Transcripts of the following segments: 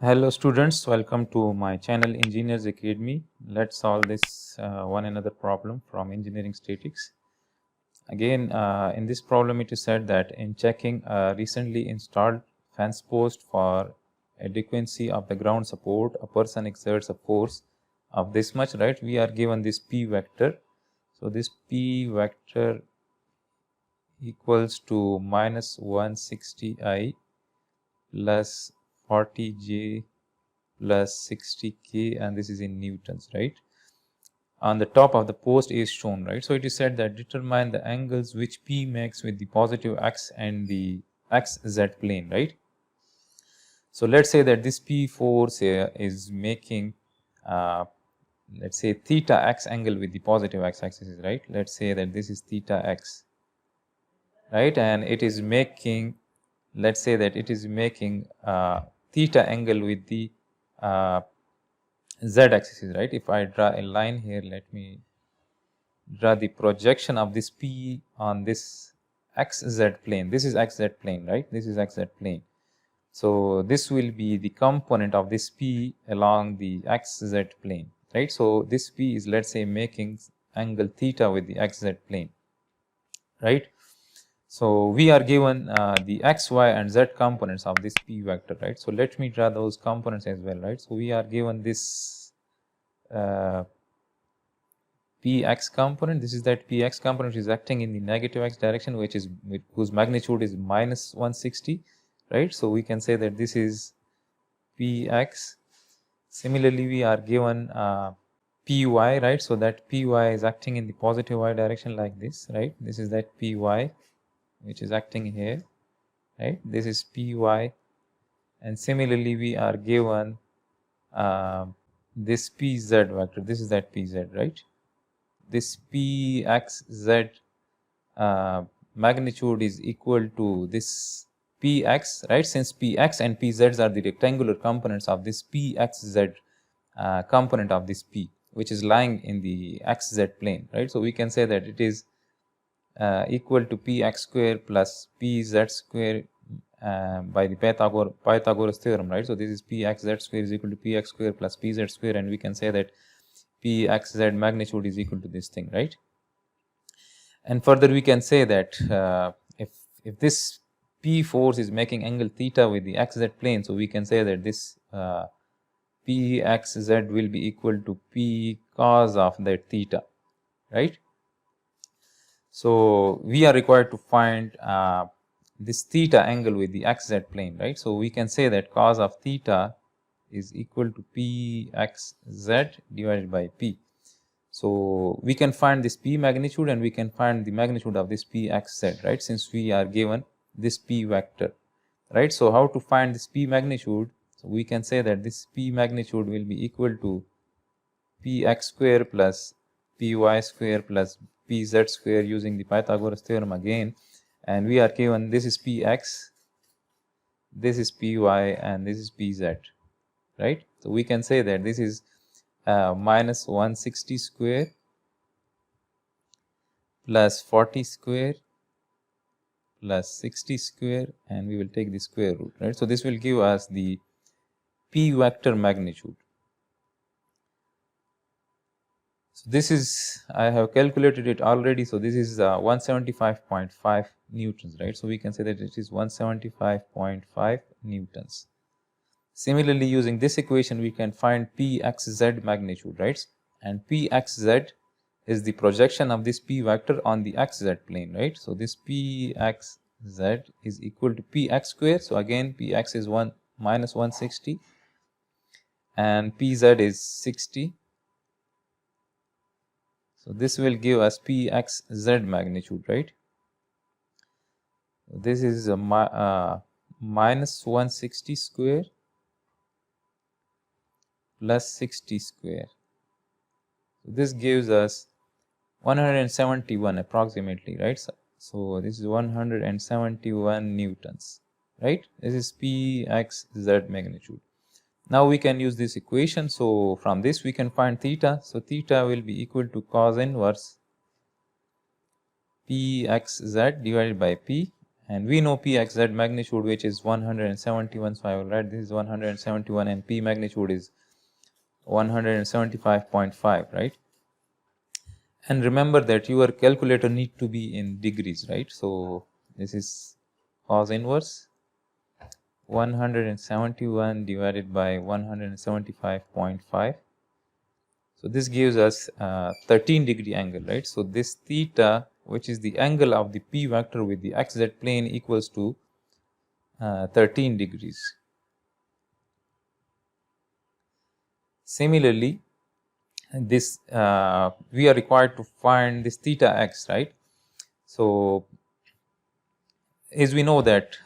Hello students, welcome to my channel Engineers Academy. Let's solve this one another problem from engineering statics. Again, in this problem it is said that in checking a recently installed fence post for adequacy of the ground support, a person exerts a force of this much, right? We are given this P vector. So this P vector equals to minus 160I plus 40J plus 60K, and this is in newtons, right? On the top of the post is shown, right? So it is said that determine the angles which P makes with the positive x and the xz plane, right? So let's say that this P force here is making let's say theta x angle with the positive x axis, right? Let's say that this is theta x, right? And it is making, let's say that it is making theta angle with the z axis, right? If I draw a line here, let me draw the projection of this P on this xz plane. This is xz plane, right? This is xz plane. So this will be the component of this P along the xz plane, right? So this P is, let's say, making angle theta with the xz plane, right? So we are given the x, y and z components of this P vector, right? So let me draw those components as well, right? So we are given this Px component. This is that Px component is acting in the negative x direction, which is whose magnitude is minus 160, right? So we can say that this is Px. Similarly, we are given Py, right? So that Py is acting in the positive y direction like this, right? This is that Py which is acting here, right? This is Py, and similarly we are given this Pz vector. This is that Pz, right? This Pxz magnitude is equal to this Px, right? Since Px and Pz are the rectangular components of this Pxz component of this P, which is lying in the xz plane, right? So we can say that it is equal to Px square plus Pz square by the Pythagoras theorem, right? So this is Pxz square is equal to Px square plus Pz square, and we can say that Pxz magnitude is equal to this thing, right? And further we can say that if this P force is making angle theta with the xz plane, so we can say that this Pxz will be equal to P cos of that theta, right? So we are required to find this theta angle with the xz plane, right? So we can say that cos of theta is equal to Pxz divided by P. So we can find this P magnitude and we can find the magnitude of this Pxz, right? Since we are given this P vector, right? So how to find this P magnitude? So we can say that this P magnitude will be equal to Px square plus Py square plus Pz square using the Pythagoras theorem again, and we are given this is Px, this is Py, and this is Pz, right? So we can say that this is minus 160 square plus 40 square plus 60 square, and we will take the square root, right? So this will give us the P vector magnitude. So this is, I have calculated it already, so this is 175.5 newtons, right? So we can say that it is 175.5 newtons. Similarly, using this equation we can find Pxz magnitude, right? And Pxz is the projection of this P vector on the xz plane, right? So this Pxz is equal to Px square. So again Px is minus 160 and Pz is 60. So this will give us Pxz magnitude, right? This is a minus 160 square plus 60 square. So this gives us 171 approximately, right? So this is 171 newtons, right? This is Pxz magnitude. Now we can use this equation. So from this we can find theta. So theta will be equal to cos inverse Pxz divided by P, and we know Pxz magnitude, which is 171, so I will write this is 171, and P magnitude is 175.5, right? And remember that your calculator need to be in degrees, right? So this is cos inverse 171 divided by 175.5. So this gives us 13-degree angle, right? So this theta, which is the angle of the P vector with the xz plane, equals to 13 degrees. Similarly, this we are required to find this theta x, right? So as we know that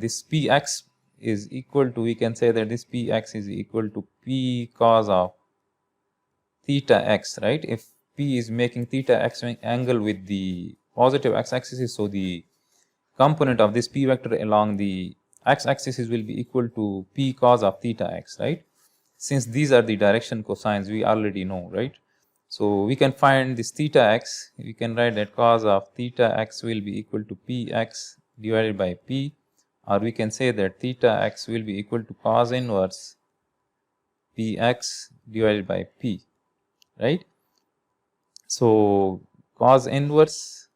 this Px is equal to, we can say that this Px is equal to P cos of theta x, right? If P is making theta x angle with the positive x-axis, so the component of this P vector along the x-axis will be equal to P cos of theta x, right? Since these are the direction cosines, we already know, right? So we can find this theta x, we can write that cos of theta x will be equal to Px divided by P, or we can say that theta x will be equal to cos inverse Px divided by P, right? So cos inverse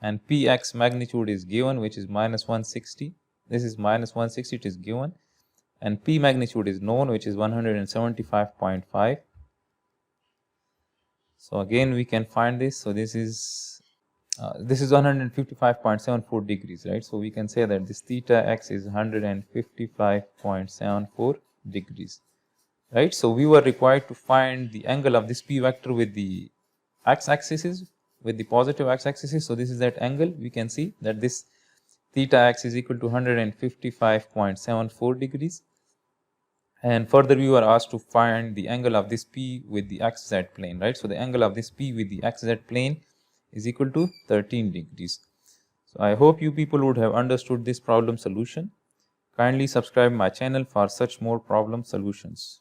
and Px magnitude is given, which is minus 160. This is minus 160, it is given, and P magnitude is known, which is 175.5. So again we can find this. So this is 155.74 degrees, right? So we can say that this theta x is 155.74 degrees, right? So we were required to find the angle of this P vector with the x-axis, with the positive x-axis. So this is that angle. We can see that this theta x is equal to 155.74 degrees. And further we were asked to find the angle of this P with the xz plane, right? So the angle of this P with the xz plane is equal to 13 degrees. So I hope you people would have understood this problem solution. Kindly subscribe my channel for such more problem solutions.